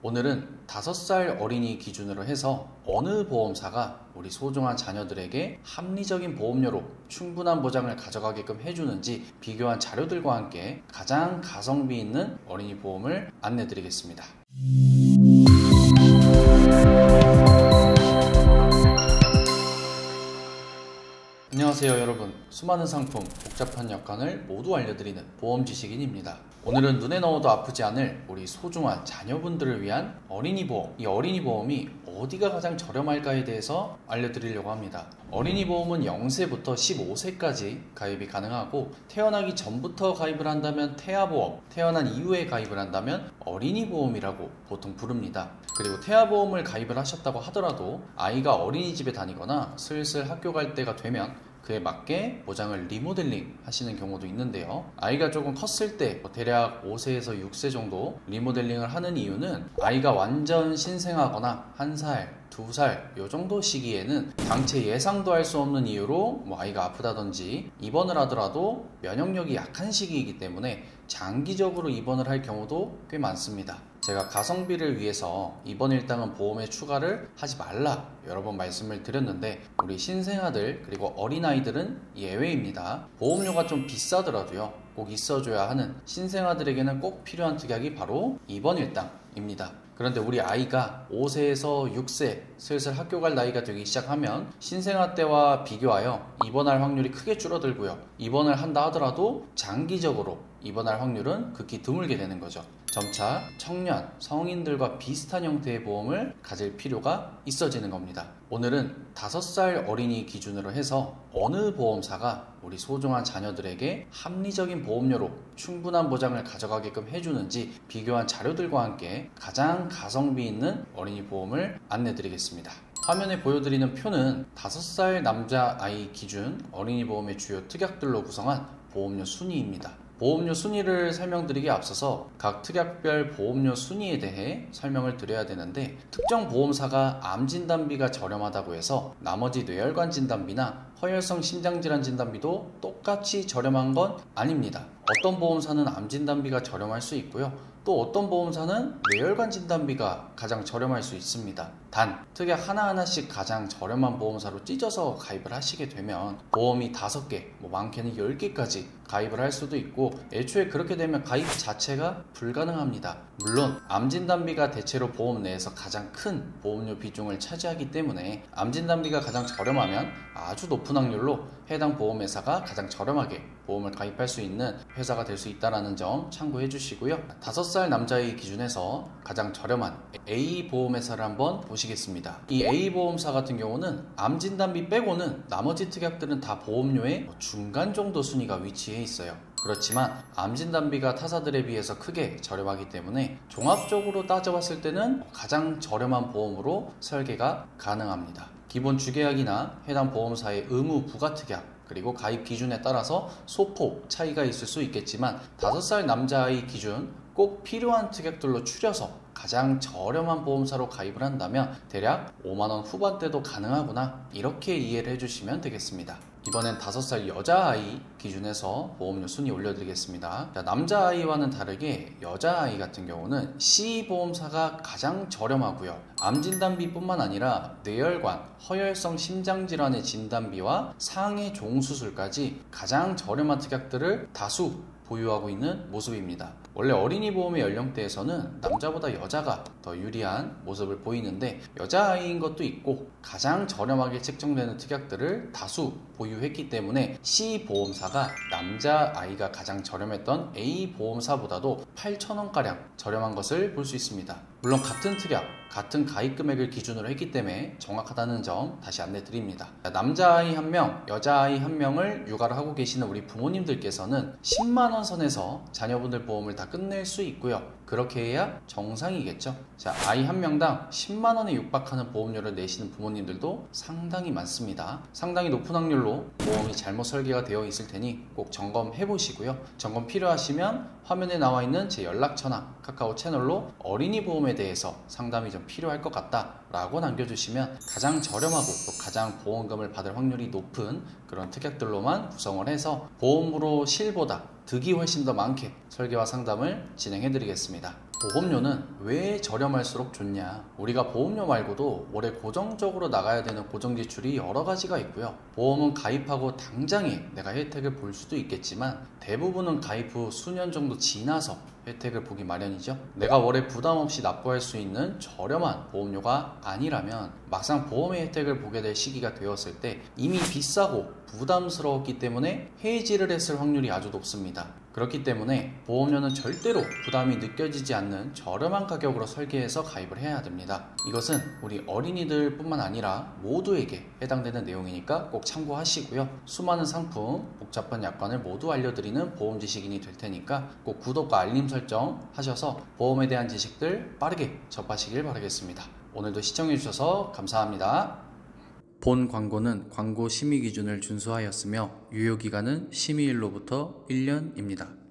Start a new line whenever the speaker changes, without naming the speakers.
오늘은 5살 어린이 기준으로 해서 어느 보험사가 우리 소중한 자녀들에게 합리적인 보험료로 충분한 보장을 가져가게끔 해주는지 비교한 자료들과 함께 가장 가성비 있는 어린이 보험을 안내 드리겠습니다. 안녕하세요 여러분. 수많은 상품, 복잡한 약관을 모두 알려드리는 보험지식인입니다. 오늘은 눈에 넣어도 아프지 않을 우리 소중한 자녀분들을 위한 어린이 보험, 이 어린이 보험이 어디가 가장 저렴할까에 대해서 알려드리려고 합니다. 어린이 보험은 0세부터 15세까지 가입이 가능하고, 태어나기 전부터 가입을 한다면 태아보험, 태어난 이후에 가입을 한다면 어린이 보험이라고 보통 부릅니다. 그리고 태아보험을 가입을 하셨다고 하더라도 아이가 어린이집에 다니거나 슬슬 학교 갈 때가 되면 그에 맞게 보장을 리모델링 하시는 경우도 있는데요. 아이가 조금 컸을 때 대략 5세에서 6세 정도 리모델링을 하는 이유는 아이가 완전 신생하거나 1살, 2살 요 정도 시기에는 당최 예상도 할 수 없는 이유로 아이가 아프다든지 입원을 하더라도 면역력이 약한 시기이기 때문에 장기적으로 입원을 할 경우도 꽤 많습니다. 제가 가성비를 위해서 입원 일당은 보험에 추가를 하지 말라 여러 번 말씀을 드렸는데, 우리 신생아들 그리고 어린아이들은 예외입니다. 보험료가 좀 비싸더라도요 꼭 있어줘야 하는 신생아들에게는 꼭 필요한 특약이 바로 입원 일당입니다. 그런데 우리 아이가 5세에서 6세 슬슬 학교 갈 나이가 되기 시작하면 신생아 때와 비교하여 입원할 확률이 크게 줄어들고요, 입원을 한다 하더라도 장기적으로 입원할 확률은 극히 드물게 되는 거죠. 점차 청년, 성인들과 비슷한 형태의 보험을 가질 필요가 있어지는 겁니다. 오늘은 5살 어린이 기준으로 해서 어느 보험사가 우리 소중한 자녀들에게 합리적인 보험료로 충분한 보장을 가져가게끔 해주는지 비교한 자료들과 함께 가장 가성비 있는 어린이 보험을 안내 드리겠습니다. 화면에 보여드리는 표는 5살 남자아이 기준 어린이 보험의 주요 특약들로 구성한 보험료 순위입니다. 보험료 순위를 설명드리기에 앞서서 각 특약별 보험료 순위에 대해 설명을 드려야 되는데, 특정 보험사가 암 진단비가 저렴하다고 해서 나머지 뇌혈관 진단비나 허혈성 심장질환 진단비도 똑같이 저렴한 건 아닙니다. 어떤 보험사는 암 진단비가 저렴할 수 있고요, 또 어떤 보험사는 뇌혈관 진단비가 가장 저렴할 수 있습니다. 단 특약 하나하나씩 가장 저렴한 보험사로 찢어서 가입을 하시게 되면 보험이 5개, 많게는 10개까지 가입을 할 수도 있고, 애초에 그렇게 되면 가입 자체가 불가능합니다. 물론 암 진단비가 대체로 보험 내에서 가장 큰 보험료 비중을 차지하기 때문에 암 진단비가 가장 저렴하면 아주 높은 확률로 해당 보험회사가 가장 저렴하게 보험을 가입할 수 있는 회사가 될 수 있다는 점 참고해 주시고요. 5살 남자의 기준에서 가장 저렴한 A 보험회사를 한번 보시겠습니다. 이 A 보험사 같은 경우는 암 진단비 빼고는 나머지 특약들은 다 보험료의 중간 정도 순위가 위치해 있어요. 그렇지만 암 진단비가 타사들에 비해서 크게 저렴하기 때문에 종합적으로 따져봤을 때는 가장 저렴한 보험으로 설계가 가능합니다. 기본 주계약이나 해당 보험사의 의무 부가 특약, 그리고 가입 기준에 따라서 소폭 차이가 있을 수 있겠지만 5살 남자아이 기준 꼭 필요한 특약들로 추려서 가장 저렴한 보험사로 가입을 한다면 대략 5만원 후반대도 가능하구나, 이렇게 이해를 해주시면 되겠습니다. 이번엔 5살 여자아이 기준에서 보험료 순위 올려드리겠습니다. 남자아이와는 다르게 여자아이 같은 경우는 C 보험사가 가장 저렴하고요, 암 진단비 뿐만 아니라 뇌혈관, 허혈성 심장질환의 진단비와 상해 종수술까지 가장 저렴한 특약들을 다수 보유하고 있는 모습입니다. 원래 어린이 보험의 연령대에서는 남자보다 여자가 더 유리한 모습을 보이는데, 여자아이인 것도 있고 가장 저렴하게 책정되는 특약들을 다수 보유했기 때문에 C 보험사가 남자아이가 가장 저렴했던 A 보험사보다도 8,000원가량 저렴한 것을 볼 수 있습니다. 물론 같은 특약, 같은 가입 금액을 기준으로 했기 때문에 정확하다는 점 다시 안내 드립니다. 남자아이 1명, 여자아이 1명을 육아를 하고 계시는 우리 부모님들께서는 10만원 선에서 자녀분들 보험을 다 끝낼 수 있고요, 그렇게 해야 정상이겠죠. 자, 아이 1명당 10만원에 육박하는 보험료를 내시는 부모님들도 상당히 많습니다. 상당히 높은 확률로 보험이 잘못 설계가 되어 있을 테니 꼭 점검해 보시고요. 점검 필요하시면 화면에 나와 있는 제 연락처나 카카오 채널로 어린이 보험에 대해서 상담이 좀 필요할 것 같다 라고 남겨주시면 가장 저렴하고 또 가장 보험금을 받을 확률이 높은 그런 특약들로만 구성을 해서 보험으로 실보다 득이 훨씬 더 많게 설계와 상담을 진행해 드리겠습니다. 보험료는 왜 저렴할수록 좋냐? 우리가 보험료 말고도 월에 고정적으로 나가야 되는 고정 지출이 여러 가지가 있고요. 보험은 가입하고 당장에 내가 혜택을 볼 수도 있겠지만 대부분은 가입 후 수년 정도 지나서 혜택을 보기 마련이죠. 내가 월에 부담 없이 납부할 수 있는 저렴한 보험료가 아니라면 막상 보험의 혜택을 보게 될 시기가 되었을 때 이미 비싸고 부담스러웠기 때문에 해지를 했을 확률이 아주 높습니다. 그렇기 때문에 보험료는 절대로 부담이 느껴지지 않는 저렴한 가격으로 설계해서 가입을 해야 됩니다. 이것은 우리 어린이들 뿐만 아니라 모두에게 해당되는 내용이니까 꼭 참고하시고요. 수많은 상품, 복잡한 약관을 모두 알려드리는 보험 지식인이 될 테니까 꼭 구독과 알림 설정 하셔서 보험에 대한 지식들 빠르게 접하시길 바라겠습니다. 오늘도 시청해주셔서 감사합니다. 본 광고는 광고 심의 기준을 준수하였으며 유효기간은 심의일로부터 1년입니다.